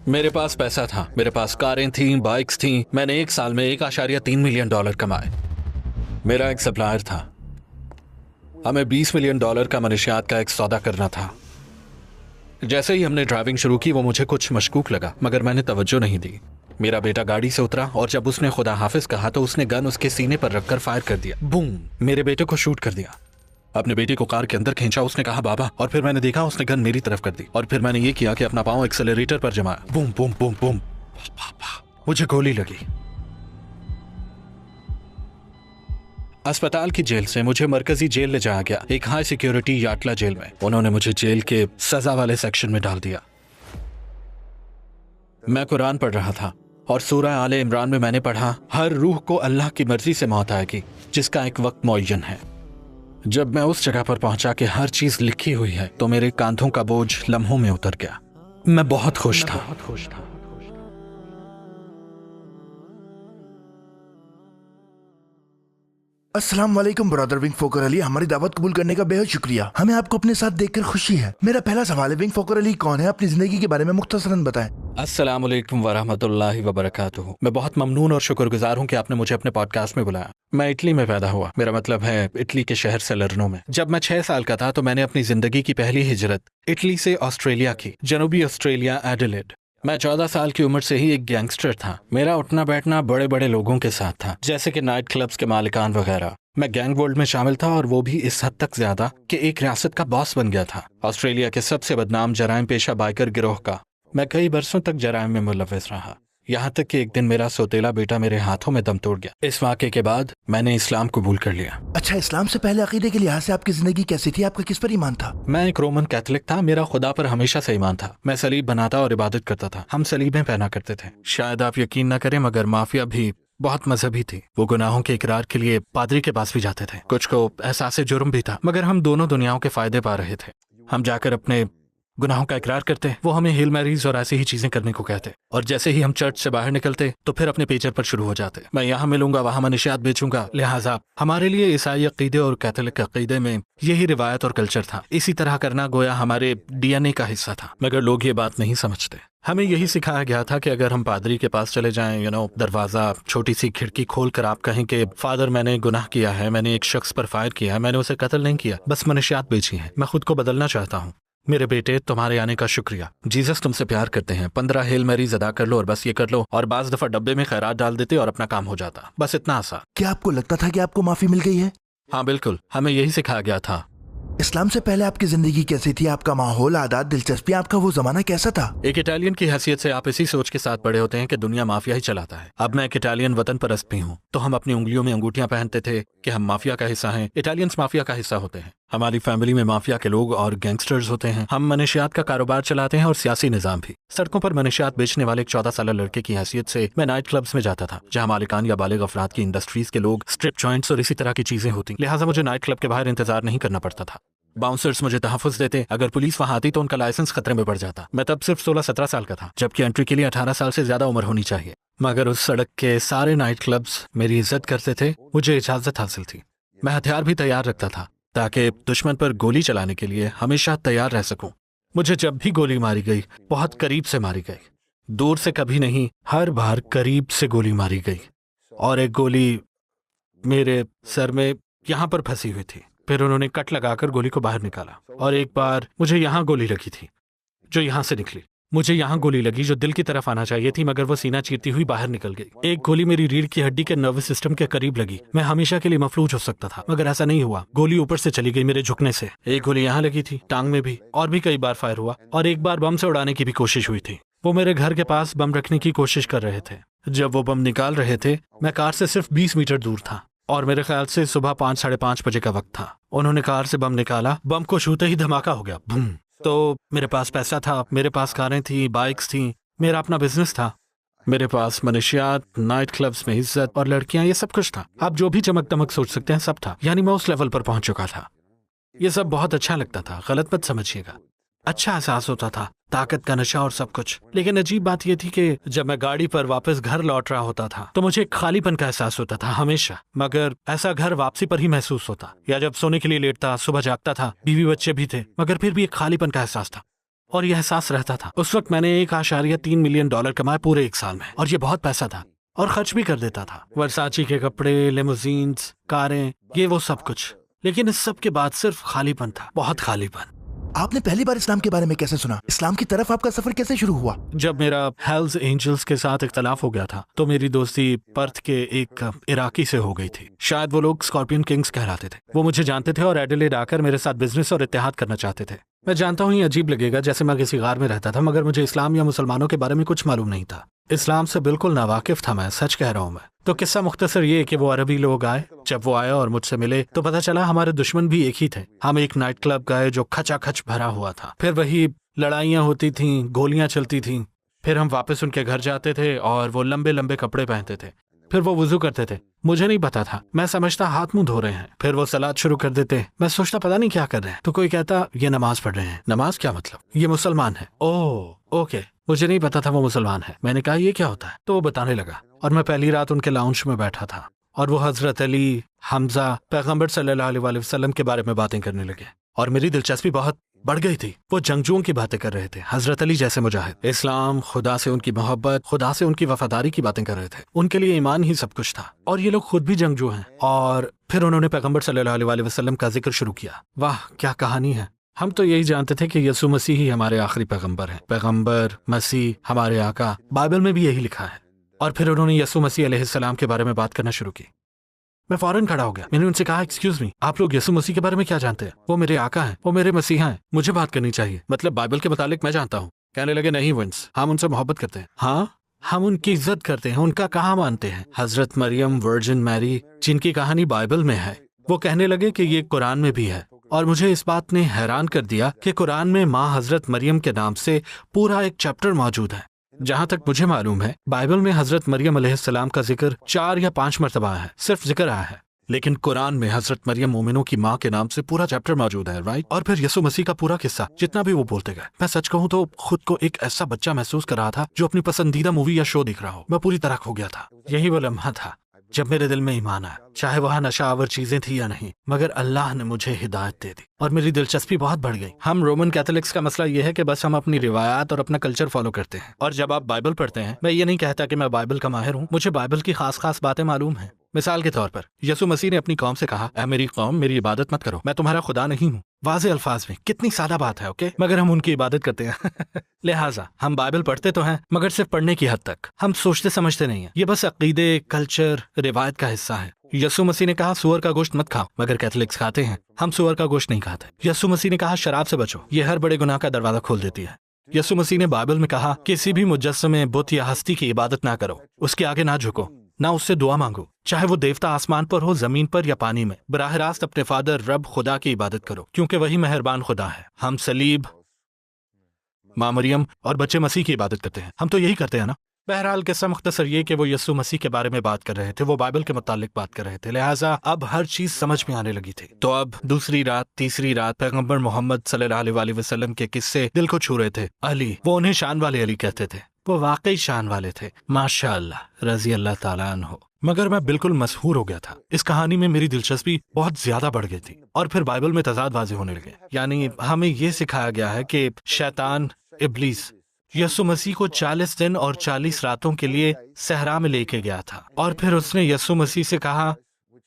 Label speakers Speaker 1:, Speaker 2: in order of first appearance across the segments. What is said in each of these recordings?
Speaker 1: میرے پاس پیسہ تھا، میرے پاس کاریں تھیں، بائکس تھیں. میں نے 1 سال میں $1.3 ملین کمائے. میرا ایک سپلائر تھا، ہمیں $20 ملین کا منشیات کا ایک سودا کرنا تھا. جیسے ہی ہم نے ڈرائیونگ شروع کی وہ مجھے کچھ مشکوک لگا، مگر میں نے توجہ نہیں دی. میرا بیٹا گاڑی سے اترا اور جب اس نے خدا حافظ کہا تو اس نے گن اس کے سینے پر رکھ کر فائر کر دیا. بوم! میرے بیٹے کو شوٹ کر دیا. اپنے بیٹے کو کار کے اندر کھینچا، اس نے کہا بابا، اور پھر میں نے دیکھا اس نے گن میری طرف کر دی. اور پھر میں نے یہ کیا کہ اپنا پاؤں ایکسلریٹر پر جمایا. Boom boom boom boom. مجھے گولی لگی. اسپتال کی جیل سے مجھے مرکزی جیل لے جایا گیا، ایک ہائی سیکیورٹی یاٹلا جیل میں. انہوں نے مجھے جیل کے سزا والے سیکشن میں ڈال دیا. میں قرآن پڑھ رہا تھا اور سورہ آل عمران میں نے پڑھا، ہر روح کو اللہ کی مرضی سے موت آئے گی جس کا ایک وقت معین ہے. جب میں اس جگہ پر پہنچا کہ ہر چیز لکھی ہوئی ہے تو میرے کاندھوں کا بوجھ لمحوں میں اتر گیا. میں بہت خوش تھا.
Speaker 2: السلام علیکم برادر ونگ فوکر علی، ہماری دعوت قبول کرنے کا بے حد شکریہ. ہمیں آپ کو اپنے ساتھ دیکھ کر خوشی ہے. میرا پہلا سوال ہے، ونگ فوکر علی کون ہے؟ اپنی زندگی کے بارے میں مختصراً بتائیں.
Speaker 1: السلام علیکم ورحمۃ اللہ وبرکاتہ. میں بہت ممنون اور شکر گزار ہوں کہ آپ نے مجھے اپنے پوڈ کاسٹ میں بلایا. میں اٹلی میں پیدا ہوا، میرا مطلب ہے اٹلی کے شہر سلرنو میں. جب میں 6 سال کا تھا تو میں نے اپنی زندگی کی پہلی ہجرت اٹلی سے آسٹریلیا کی، جنوبی آسٹریلیا، ایڈیلیڈ. میں 14 سال کی عمر سے ہی ایک گینگسٹر تھا. میرا اٹھنا بیٹھنا بڑے بڑے لوگوں کے ساتھ تھا، جیسے کہ نائٹ کلبز کے مالکان وغیرہ. میں گینگ ورلڈ میں شامل تھا، اور وہ بھی اس حد تک زیادہ کہ ایک ریاست کا باس بن گیا تھا. آسٹریلیا کے سب سے بدنام جرائم پیشہ بائکر گروہ کا میں کئی برسوں تک جرائم میں ملوث رہا، یہاں تک کہ ایک دن میرا سوتیلا بیٹا میرے ہاتھوں میں دم توڑ گیا. اس واقعے کے بعد میں نے اسلام قبول کر لیا.
Speaker 2: اچھا، اسلام سے پہلے عقیدے کے لحاظ سے آپ کی زندگی کیسی تھی؟ آپ کا کس پر ایمان تھا؟
Speaker 1: میں ایک رومن کیتھولک تھا. میرا خدا پر ہمیشہ سے ایمان تھا. میں صلیب بناتا اور عبادت کرتا تھا. ہم صلیبیں پہنا کرتے تھے. شاید آپ یقین نہ کریں مگر مافیا بھی بہت مذہبی تھی. وہ گناہوں کے اقرار کے لیے پادری کے پاس بھی جاتے تھے. کچھ کو احساس جرم بھی تھا، مگر ہم دونوں دنیاؤں کے فائدے پا رہے تھے. ہم جا کر اپنے گناہوں کا اقرار کرتے، وہ ہمیں ہیل میریز اور ایسی ہی چیزیں کرنے کو کہتے، اور جیسے ہی ہم چرچ سے باہر نکلتے تو پھر اپنے پیچر پر شروع ہو جاتے. میں یہاں ملوں گا، وہاں منشیات بیچوں گا. لہٰذا ہمارے لیے عیسائی عقیدے اور کیتھولک عقیدے میں یہی روایت اور کلچر تھا. اسی طرح کرنا گویا ہمارے DNA کا حصہ تھا، مگر لوگ یہ بات نہیں سمجھتے. ہمیں یہی سکھایا گیا تھا کہ اگر ہم پادری کے پاس چلے جائیں، دروازہ چھوٹی سی کھڑکی کھول کر آپ کہیں کہ فادر میں نے گناہ کیا ہے، میں نے ایک شخص پر فائر کیا ہے، میں نے اسے قتل نہیں کیا، بس منشیات بیچی ہیں، میں خود کو بدلنا چاہتا ہوں. میرے بیٹے، تمہارے آنے کا شکریہ. جیزس تم سے پیار کرتے ہیں. 15 ہیل میریز ادا کر لو اور بس یہ کر لو، اور بعض دفعہ ڈبے میں خیرات ڈال دیتے اور اپنا کام ہو جاتا. بس اتنا آسان.
Speaker 2: کیا آپ کو لگتا تھا کہ آپ کو معافی مل گئی ہے؟
Speaker 1: ہاں بالکل، ہمیں یہی سکھایا گیا تھا.
Speaker 2: اسلام سے پہلے آپ کی زندگی کیسی تھی؟ آپ کا ماحول، عادات، دلچسپی، آپ کا وہ زمانہ کیسا تھا؟
Speaker 1: ایک اٹالین کی حیثیت سے آپ اسی سوچ کے ساتھ بڑے ہوتے ہیں کہ دنیا مافیا ہی چلاتا ہے. اب میں ایک اٹالین وطن پرست بھی ہوں، تو ہم اپنی انگلیوں میں انگوٹیاں پہنتے تھے کہ ہم مافیا کا حصہ ہیں. اٹالینز مافیا کا حصہ ہوتے ہیں. ہماری فیملی میں مافیا کے لوگ اور گینگسٹرز ہوتے ہیں. ہم منشیات کا کاروبار چلاتے ہیں اور سیاسی نظام بھی. سڑکوں پر منشیات بیچنے والے ایک 14 سالہ لڑکے کی حیثیت سے میں نائٹ کلبز میں جاتا تھا، جہاں مالکان یا بالغ افراد کی انڈسٹریز کے لوگ، اسٹرپ جوائنٹس اور اسی طرح کی چیزیں ہوتی. لہٰذا مجھے نائٹ کلب کے باہر انتظار نہیں کرنا پڑتا تھا. باؤنسرز مجھے تحفظ دیتے. اگر پولیس وہاں آتی تو ان کا لائسنس خطرے میں پڑ جاتا. میں تب صرف 16-17 سال کا تھا، جبکہ انٹری کے لیے 18 سال سے زیادہ عمر ہونی چاہیے. مگر اس سڑک کے سارے نائٹ کلبز میری عزت کرتے تھے. مجھے اجازت حاصل تھی. میں ہتھیار بھی تیار رکھتا تھا تاکہ دشمن پر گولی چلانے کے لیے ہمیشہ تیار رہ سکوں. مجھے جب بھی گولی ماری گئی بہت قریب سے ماری گئی، دور سے کبھی نہیں، ہر بار قریب سے گولی ماری گئی. اور ایک گولی میرے سر میں یہاں پر پھنسی ہوئی تھی. پھر انہوں نے کٹ لگا کر گولی کو باہر نکالا. اور ایک بار مجھے یہاں گولی لگی تھی جو یہاں سے نکلی. مجھے یہاں گولی لگی جو دل کی طرف آنا چاہیے تھی، مگر وہ سینہ چیرتی ہوئی باہر نکل گئی. ایک گولی میری ریڑھ کی ہڈی کے نروس سسٹم کے قریب لگی. میں ہمیشہ کے لیے مفلوج ہو سکتا تھا، مگر ایسا نہیں ہوا. گولی اوپر سے چلی گئی میرے جھکنے سے. ایک گولی یہاں لگی تھی، ٹانگ میں بھی، اور بھی کئی بار فائر ہوا. اور ایک بار بم سے اڑانے کی بھی کوشش ہوئی تھی. وہ میرے گھر کے پاس بم رکھنے کی کوشش کر رہے تھے. جب وہ بم نکال رہے تھے میں کار سے صرف 20 میٹر دور تھا، اور میرے خیال سے صبح 5-5:30 بجے کا وقت تھا. انہوں نے کار سے بم نکالا. بم کو چھوتے ہی دھماکہ ہو گیا، بم. تو میرے پاس پیسہ تھا، میرے پاس کاریں تھیں، بائکس تھیں، میرا اپنا بزنس تھا. میرے پاس منشیات، نائٹ کلبز میں عزت اور لڑکیاں، یہ سب کچھ تھا. آپ جو بھی چمک دمک سوچ سکتے ہیں سب تھا. یعنی میں اس لیول پر پہنچ چکا تھا. یہ سب بہت اچھا لگتا تھا، غلط مت سمجھیے گا. اچھا احساس ہوتا تھا، طاقت کا نشہ اور سب کچھ. لیکن عجیب بات یہ تھی کہ جب میں گاڑی پر واپس گھر لوٹ رہا ہوتا تھا تو مجھے ایک خالی پن کا احساس ہوتا تھا ہمیشہ. مگر ایسا گھر واپسی پر ہی محسوس ہوتا، یا جب سونے کے لیے لیٹتا. صبح جاگتا تھا، بیوی بچے بھی تھے، مگر پھر بھی ایک خالی پن کا احساس تھا. اور یہ احساس رہتا تھا. اس وقت میں نے $1.3 ملین کمائے پورے 1 سال میں, اور یہ بہت پیسہ تھا, اور خرچ بھی کر دیتا تھا. ورساچی کے کپڑے, لیموزینز, کاریں, یہ وہ سب کچھ. لیکن اس سب کے بعد صرف خالی پن تھا, بہت خالی پن.
Speaker 2: آپ نے پہلی بار اسلام کے بارے میں کیسے سنا؟ اسلام کی طرف آپ کا سفر کیسے شروع ہوا؟
Speaker 1: جب میرا ہیلز اینجلز کے ساتھ اختلاف ہو گیا تھا تو میری دوستی پرتھ کے ایک عراقی سے ہو گئی تھی. شاید وہ لوگ اسکارپین کنگز کہلاتے تھے. وہ مجھے جانتے تھے اور ایڈیلیڈ آ کر میرے ساتھ بزنس اور اتحاد کرنا چاہتے تھے. میں جانتا ہوں یہ عجیب لگے گا, جیسے میں کسی غار میں رہتا تھا, مگر مجھے اسلام یا مسلمانوں کے بارے میں کچھ معلوم نہیں تھا. اسلام سے بالکل ناواقف تھا میں, سچ کہہ رہا ہوں میں. تو قصہ مختصر یہ کہ وہ عربی لوگ آئے. جب وہ آئے اور مجھ سے ملے تو پتہ چلا ہمارے دشمن بھی ایک ہی تھے. ہم ایک نائٹ کلب گئے جو کھچا کھچ بھرا ہوا تھا. پھر وہی لڑائیاں ہوتی تھیں, گولیاں چلتی تھیں. پھر ہم واپس ان کے گھر جاتے تھے اور وہ لمبے لمبے کپڑے پہنتے تھے. پھر وہ وضو کرتے تھے. مجھے نہیں پتا تھا, میں سمجھتا ہاتھ منہ دھو رہے ہیں. پھر وہ سلاد شروع کر دیتے. میں سوچتا پتا نہیں کیا کر رہے ہیں. تو کوئی کہتا یہ نماز پڑھ رہے ہیں. نماز کیا مطلب؟ یہ مسلمان ہے. اوکے. مجھے نہیں پتا تھا وہ مسلمان ہے. میں نے کہا یہ کیا ہوتا ہے؟ تو وہ بتانے لگا, اور میں پہلی رات ان کے لاؤنج میں بیٹھا تھا اور وہ حضرت علی, حمزہ, پیغمبر صلی اللہ علیہ وسلم کے بارے میں باتیں کرنے لگے اور میری دلچسپی بہت بڑھ گئی تھی. وہ جنگجوؤں کی باتیں کر رہے تھے, حضرت علی جیسے مجاہد, اسلام, خدا سے ان کی محبت, خدا سے ان کی وفاداری کی باتیں کر رہے تھے. ان کے لیے ایمان ہی سب کچھ تھا, اور یہ لوگ خود بھی جنگجو ہیں. اور پھر انہوں نے پیغمبر صلی اللہ علیہ وسلم کا ذکر شروع کیا. واہ کیا کہانی ہے. ہم تو یہی جانتے تھے کہ یسوع مسیح ہی ہمارے آخری پیغمبر ہیں. پیغمبر, مسیح, ہمارے آقا, بائبل میں بھی یہی لکھا ہے. اور پھر انہوں نے یسوع مسیح علیہ السلام کے بارے میں بات کرنا شروع کی. میں فوراً کھڑا ہو گیا. میں نے ان سے کہا ایکسکیوز می, آپ لوگ یسوع مسیح کے بارے میں کیا جانتے ہیں؟ وہ میرے آقا ہیں, وہ میرے مسیحا ہیں, مجھے بات کرنی چاہیے, مطلب بائبل کے متعلق میں جانتا ہوں. کہنے لگے نہیں ونس, ہم ان سے محبت کرتے ہیں. ہاں, ہم ان کی عزت کرتے ہیں, ان کا کہاں مانتے ہیں. حضرت مریم, ورجن میری, جن کی کہانی بائبل میں ہے. وہ کہنے لگے کہ یہ قرآن میں بھی ہے. اور مجھے اس بات نے حیران کر دیا کہ قرآن میں ماں حضرت مریم کے نام سے پورا ایک چیپٹر موجود ہے. جہاں تک مجھے معلوم ہے بائبل میں حضرت مریم علیہ السلام کا ذکر 4 یا 5 مرتبہ ہے, صرف ذکر آیا ہے. لیکن قرآن میں حضرت مریم مومنوں کی ماں کے نام سے پورا چیپٹر موجود ہے, رائٹ؟ اور پھر یسوع مسیح کا پورا قصہ جتنا بھی وہ بولتے گئے. میں سچ کہوں تو خود کو ایک ایسا بچہ محسوس کر رہا تھا جو اپنی پسندیدہ مووی یا شو دیکھ رہا ہو. میں پوری طرح کھو گیا تھا. یہی وہ لمحہ تھا جب میرے دل میں ایمان آیا, چاہے وہاں نشہ آور چیزیں تھی یا نہیں, مگر اللہ نے مجھے ہدایت دے دی اور میری دلچسپی بہت بڑھ گئی. ہم رومن کیتھولکس کا مسئلہ یہ ہے کہ بس ہم اپنی روایات اور اپنا کلچر فالو کرتے ہیں. اور جب آپ بائبل پڑھتے ہیں, میں یہ نہیں کہتا کہ میں بائبل کا ماہر ہوں, مجھے بائبل کی خاص خاص باتیں معلوم ہیں. مثال کے طور پر یسوع مسیح نے اپنی قوم سے کہا, اے میری قوم, میری عبادت مت کرو, میں تمہارا خدا نہیں ہوں. واضح الفاظ میں, کتنی سادہ بات ہے, اوکے, مگر ہم ان کی عبادت کرتے ہیں. لہٰذا ہم بائبل پڑھتے تو ہیں مگر صرف پڑھنے کی حد تک, ہم سوچتے سمجھتے نہیں ہیں. یہ بس عقیدے, کلچر, روایت کا حصہ ہے. یسوع مسیح نے کہا سور کا گوشت مت کھاؤ, مگر کیتھولکس کھاتے ہیں, ہم سور کا گوشت نہیں کھاتے. یسوع مسیح نے کہا شراب سے بچو, یہ ہر بڑے گناہ کا دروازہ کھول دیتی ہے. یسوع مسیح نے بائبل میں کہا کسی بھی مجسمے, بت یا ہستی کی عبادت نہ کرو, اس کے آگے نہ جھکو, نہ اس سے دعا مانگو, چاہے وہ دیوتا آسمان پر ہو, زمین پر یا پانی میں. براہ راست اپنے فادر رب خدا کی عبادت کرو, کیونکہ وہی مہربان خدا ہے. ہم صلیب, ماں مریم اور بچے مسیح کی عبادت کرتے ہیں. ہم تو یہی کرتے ہیں نا. بہرحال قصہ مختصر یہ کہ وہ یسوع مسیح کے بارے میں بات کر رہے تھے, وہ بائبل کے متعلق بات کر رہے تھے. لہٰذا اب ہر چیز سمجھ میں آنے لگی تھی. تو اب دوسری رات, تیسری رات پیغمبر محمد صلی اللہ علیہ وسلم کے قصے دل کو چھو رہے تھے. علی, وہ انہیں شان والے علی کہتے تھے, وہ واقعی شان والے تھے, ماشاء اللہ, رضی اللہ تعالیٰ عنہ. مگر میں بالکل مسحور ہو گیا تھا. اس کہانی میں میری دلچسپی بہت زیادہ بڑھ گئی تھی. اور پھر بائبل میں تضاد واضح ہونے لگے. یعنی ہمیں یہ سکھایا گیا ہے کہ شیطان, ابلیس, یسوع مسیح کو 40 دن اور 40 راتوں کے لیے صحرا میں لے کے گیا تھا. اور پھر اس نے یسوع مسیح سے کہا,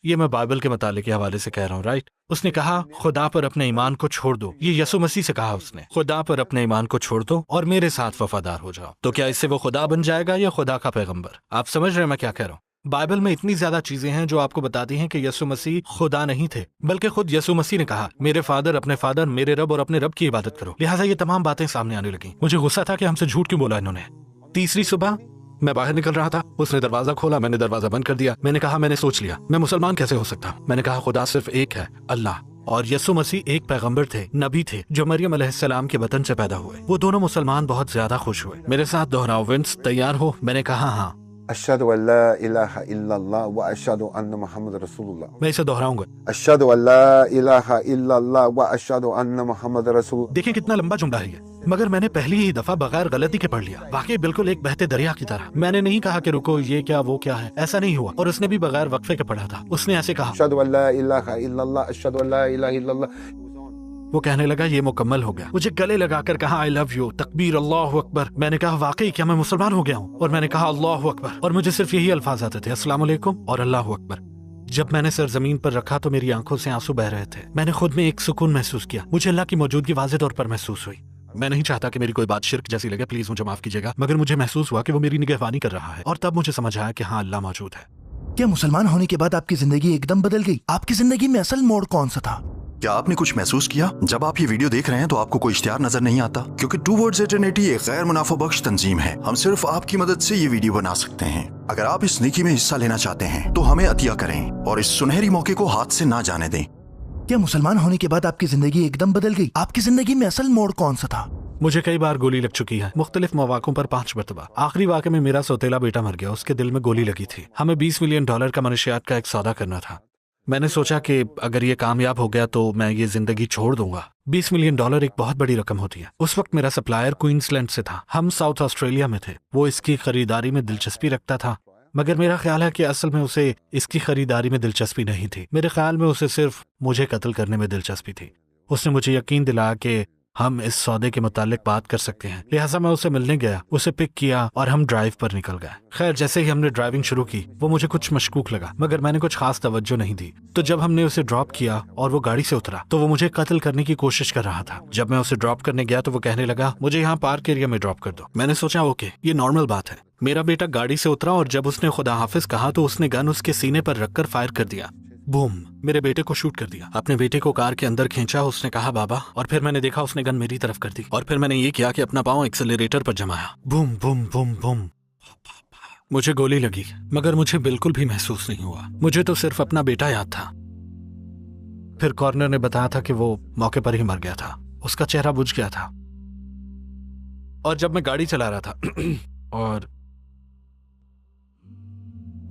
Speaker 1: یہ میں بائبل کے مطالعے کے حوالے سے کہہ رہا ہوں, رائٹ؟ اس نے کہا خدا پر اپنے ایمان کو چھوڑ دو. یہ یسوع مسیح سے کہا اس نے, خدا پر اپنے ایمان کو چھوڑ دو اور میرے ساتھ وفادار ہو جاؤ. تو کیا اس سے وہ خدا بن جائے گا یا خدا کا پیغمبر؟ آپ سمجھ رہے ہیں میں کیا کہہ رہا ہوں؟ بائبل میں اتنی زیادہ چیزیں ہیں جو آپ کو بتاتی ہیں کہ یسوع مسیح خدا نہیں تھے, بلکہ خود یسوع مسیح نے کہا میرے فادر, اپنے فادر, میرے رب اور اپنے رب کی عبادت کرو. لہٰذا یہ تمام باتیں سامنے آنے لگیں. مجھے غصہ تھا کہ ہم سے جھوٹ کیوں بولا انہوں نے. تیسری صبح میں باہر نکل رہا تھا, اس نے دروازہ کھولا, میں نے دروازہ بند کر دیا. میں نے کہا میں نے سوچ لیا, میں مسلمان کیسے ہو سکتا ہوں. میں نے کہا خدا صرف ایک ہے, اللہ. اور یسوع مسیح ایک پیغمبر تھے, نبی تھے, جو مریم علیہ السلام کے بطن سے پیدا ہوئے. وہ دونوں مسلمان بہت زیادہ خوش ہوئے. میرے ساتھ دہراؤ ونس, تیار ہو؟ میں نے کہا ہاں.
Speaker 3: اشہد ان لا الہ الا اللہ واشہد ان محمد رسول اللہ.
Speaker 1: میں اسے دہراؤں گا.
Speaker 3: اشہد ان لا الہ الا اللہ واشہد ان محمد رسول.
Speaker 1: دیکھیں کتنا لمبا جملہ ہے یہ, مگر میں نے پہلی ہی دفعہ بغیر غلطی کے پڑھ لیا. واقعی بالکل ایک بہتے دریا کی طرح. میں نے نہیں کہا کہ رکو یہ کیا وہ کیا ہے, ایسا نہیں ہوا. اور اس نے بھی بغیر وقفے کے پڑھا تھا. اس نے ایسے کہا
Speaker 3: اشہد ان لا الہ الا اللہ اشہد ان لا الہ الا اللہ.
Speaker 1: وہ کہنے لگا یہ مکمل ہو گیا. مجھے گلے لگا کر کہا آئی لو یو, تکبیر, اللہ اکبر. میں نے کہا واقعی کیا میں مسلمان ہو گیا ہوں؟ اور میں نے کہا اللہ اکبر, اور مجھے صرف یہی الفاظ آتے تھے, السلام علیکم اور اللہ اکبر. جب میں نے سر زمین پر رکھا تو میری آنکھوں سے آنسو بہ رہے تھے. میں نے خود میں ایک سکون محسوس کیا. مجھے اللہ کی موجودگی واضح طور پر محسوس ہوئی. میں نہیں چاہتا کہ میری کوئی بات شرک جیسی لگے, پلیز مجھے معاف کیجیے گا, مگر مجھے محسوس ہوا کہ وہ میری نگہبانی کر رہا ہے. اور تب مجھے سمجھ آیا کہ ہاں اللہ موجود ہے.
Speaker 2: کیا مسلمان ہونے کے بعد آپ کی زندگی ایک دم بدل گئی؟ آپ کی زندگی میں اصل موڑ کون سا تھا؟
Speaker 4: کیا آپ نے کچھ محسوس کیا؟ جب آپ یہ ویڈیو دیکھ رہے ہیں تو آپ کو کوئی اشتہار نظر نہیں آتا, کیونکہ ٹوورڈز ایٹرنیٹی ایک غیر منافع بخش تنظیم ہے. ہم صرف آپ کی مدد سے یہ ویڈیو بنا سکتے ہیں. اگر آپ اس نیکی میں حصہ لینا چاہتے ہیں تو ہمیں عطیہ کریں اور اس سنہری موقع کو ہاتھ سے نہ جانے دیں.
Speaker 2: کیا مسلمان ہونے کے بعد آپ کی زندگی ایک دم بدل گئی؟ آپ کی زندگی میں اصل موڑ کون سا تھا؟
Speaker 1: مجھے کئی بار گولی لگ چکی ہے, مختلف مواقعوں پر 5 مرتبہ. آخری واقعے میں میرا سوتیلا بیٹا مر گیا, اس کے دل میں گولی لگی تھی. ہمیں $20 ملین کا منشیات کا ایک سودا کرنا تھا. میں نے سوچا کہ اگر یہ کامیاب ہو گیا تو میں یہ زندگی چھوڑ دوں گا. $20 ملین ایک بہت بڑی رقم ہوتی ہے. اس وقت میرا سپلائر کوئنس لینڈ سے تھا, ہم ساؤتھ آسٹریلیا میں تھے. وہ اس کی خریداری میں دلچسپی رکھتا تھا, مگر میرا خیال ہے کہ اصل میں اسے اس کی خریداری میں دلچسپی نہیں تھی. میرے خیال میں اسے صرف مجھے قتل کرنے میں دلچسپی تھی. اس نے مجھے یقین دلایا کہ ہم اس سودے کے متعلق بات کر سکتے ہیں, لہٰذا میں اسے ملنے گیا, اسے پک کیا اور ہم ڈرائیو پر نکل گئے. خیر جیسے ہی ہم نے ڈرائیونگ شروع کی وہ مجھے کچھ مشکوک لگا, مگر میں نے کچھ خاص توجہ نہیں دی. تو جب ہم نے اسے ڈراپ کیا اور وہ گاڑی سے اترا تو وہ مجھے قتل کرنے کی کوشش کر رہا تھا. جب میں اسے ڈراپ کرنے گیا تو وہ کہنے لگا مجھے یہاں پارک ایریا میں ڈراپ کر دو. میں نے سوچا اوکے یہ نارمل بات ہے. میرا بیٹا گاڑی سے اترا اور جب اس نے خدا حافظ کہا تو اس نے گن اس کے سینے پر رکھ کر فائر کر دیا. بوم, میرے بیٹے کو شوٹ کر دیا. اپنے بیٹے کو کار کے اندر کھینچا, اس نے کہا بابا, اور پھر میں نے دیکھا اس نے گن میری طرف کر دی. اور پھر میں نے یہ کیا کہ اپنا پاؤں ایکسلریٹر پر جمایا. Boom boom boom boom. مجھے گولی لگی مگر مجھے بالکل بھی محسوس نہیں ہوا. مجھے تو صرف اپنا بیٹا یاد تھا. پھر کارنر نے بتایا تھا کہ وہ موقع پر ہی مر گیا تھا, اس کا چہرہ بجھ گیا تھا. اور جب میں گاڑی چلا رہا تھا اور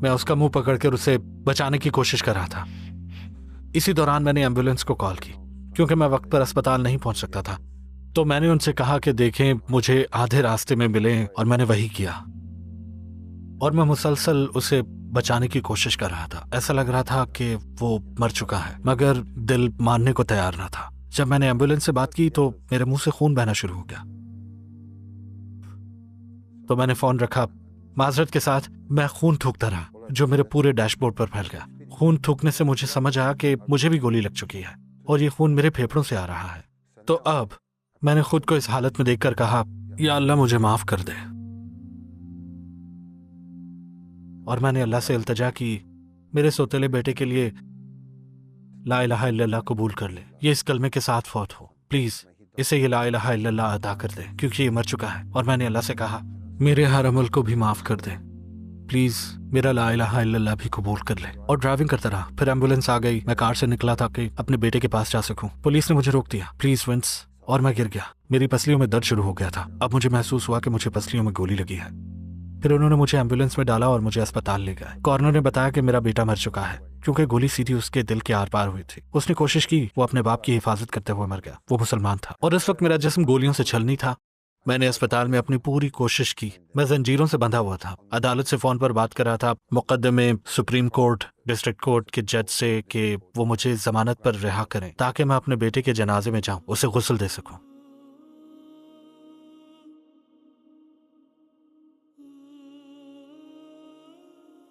Speaker 1: میں اس کا منہ پکڑ کر اسے بچانے کی کوشش کر رہا تھا, اسی دوران میں نے ایمبولینس کو کال کی کیونکہ میں وقت پر اسپتال نہیں پہنچ سکتا تھا. تو میں نے ان سے کہا کہ دیکھیں مجھے آدھے راستے میں ملیں, اور میں نے وہی کیا. اور میں مسلسل اسے بچانے کی کوشش کر رہا تھا. ایسا لگ رہا تھا کہ وہ مر چکا ہے مگر دل ماننے کو تیار نہ تھا. جب میں نے ایمبولینس سے بات کی تو میرے منہ سے خون بہنا شروع ہو گیا. تو میں نے فون رکھا. معذرت کے ساتھ میں خون تھوکتا رہا جو میرے پورے ڈیش بورڈ پر پھیل گیا. خون تھوکنے سے مجھے سمجھ آیا کہ مجھے بھی گولی لگ چکی ہے اور یہ خون میرے پھیپھڑوں سے آ رہا ہے. تو اب میں نے خود کو اس حالت میں دیکھ کر کہا یا اللہ مجھے معاف کر دے. اور میں نے اللہ سے التجا کی میرے سوتیلے بیٹے کے لیے لا الہ الا اللہ قبول کر لے, یہ اس کلمے کے ساتھ فوت ہو, پلیز اسے یہ لا الہ الا اللہ ادا کر دے کیونکہ یہ مر چکا ہے. اور میں نے اللہ سے کہا میرے ہر عمل کو بھی معاف کر دے, پلیز میرا لا الہ الا اللہ بھی قبول کر لے. اور ڈرائیونگ کرتا رہا. پھر ایمبولینس آ گئی. میں کار سے نکلا تھا کہ اپنے بیٹے کے پاس جا سکوں. پولیس نے مجھے روک دیا, پلیز ونس, اور میں گر گیا. میری پسلیوں میں درد شروع ہو گیا تھا. اب مجھے محسوس ہوا کہ مجھے پسلیوں میں گولی لگی ہے. پھر انہوں نے مجھے ایمبولینس میں ڈالا اور مجھے اسپتال لے گئے. کارنر نے بتایا کہ میرا بیٹا مر چکا ہے کیونکہ گولی سیدھی اس کے دل کے آر پار ہوئی تھی. اس نے کوشش کی, وہ اپنے باپ کی حفاظت کرتے ہوئے مر گیا. وہ مسلمان تھا اور اس وقت میرا جسم گولیوں سے چھلنی تھا. میں نے اسپتال میں اپنی پوری کوشش کی. میں زنجیروں سے بندھا ہوا تھا. عدالت سے فون پر بات کر رہا تھا, مقدمے سپریم کورٹ, ڈسٹرکٹ کورٹ کے جج سے کہ وہ مجھے ضمانت پر رہا کریں تاکہ میں اپنے بیٹے کے جنازے میں جاؤں, اسے غسل دے سکوں.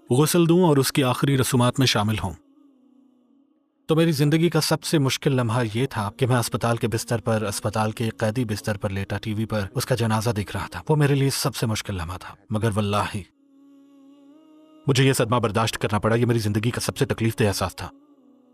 Speaker 1: غسل دوں اور اس کی آخری رسومات میں شامل ہوں. تو میری زندگی کا سب سے مشکل لمحہ یہ تھا کہ میں اسپتال کے بستر پر, اسپتال کے قیدی بستر پر لیٹا ٹی وی پر اس کا جنازہ دیکھ رہا تھا. وہ میرے لیے سب سے مشکل لمحہ تھا, مگر واللہ مجھے یہ صدمہ برداشت کرنا پڑا. یہ میری زندگی کا سب سے تکلیف دہ احساس تھا.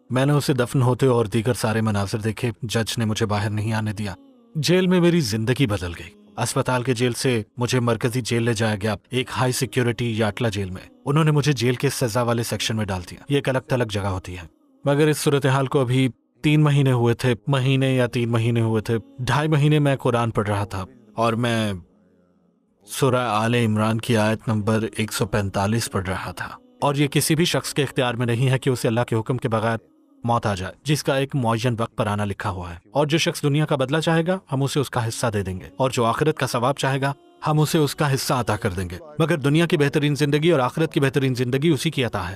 Speaker 1: میں نے اسے دفن ہوتے اور دیگر سارے مناظر دیکھے. جج نے مجھے باہر نہیں آنے دیا. جیل میں میری زندگی بدل گئی. اسپتال کے جیل سے مجھے مرکزی جیل لے جایا گیا, ایک ہائی سیکیورٹی یاٹلا جیل میں. انہوں نے مجھے جیل کے سزا والے سیکشن میں ڈال دیا. یہ ایک الگ تھلگ جگہ ہوتی ہے. مگر اس صورتحال کو ابھی 3 مہینے ہوئے تھے, 3 مہینے ہوئے تھے. 2.5 مہینے میں قرآن پڑھ رہا تھا اور میں سورہ آل عمران کی آیت نمبر 145 پڑھ رہا تھا. اور یہ کسی بھی شخص کے اختیار میں نہیں ہے کہ اسے اللہ کے حکم کے بغیر موت آ جائے, جس کا ایک معین وقت پر آنا لکھا ہوا ہے. اور جو شخص دنیا کا بدلہ چاہے گا ہم اسے اس کا حصہ دے دیں گے, اور جو آخرت کا ثواب چاہے گا ہم اسے اس کا حصہ عطا کر دیں گے. مگر دنیا کی بہترین زندگی اور آخرت کی بہترین زندگی اسی کی عطا ہے.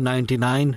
Speaker 1: 99,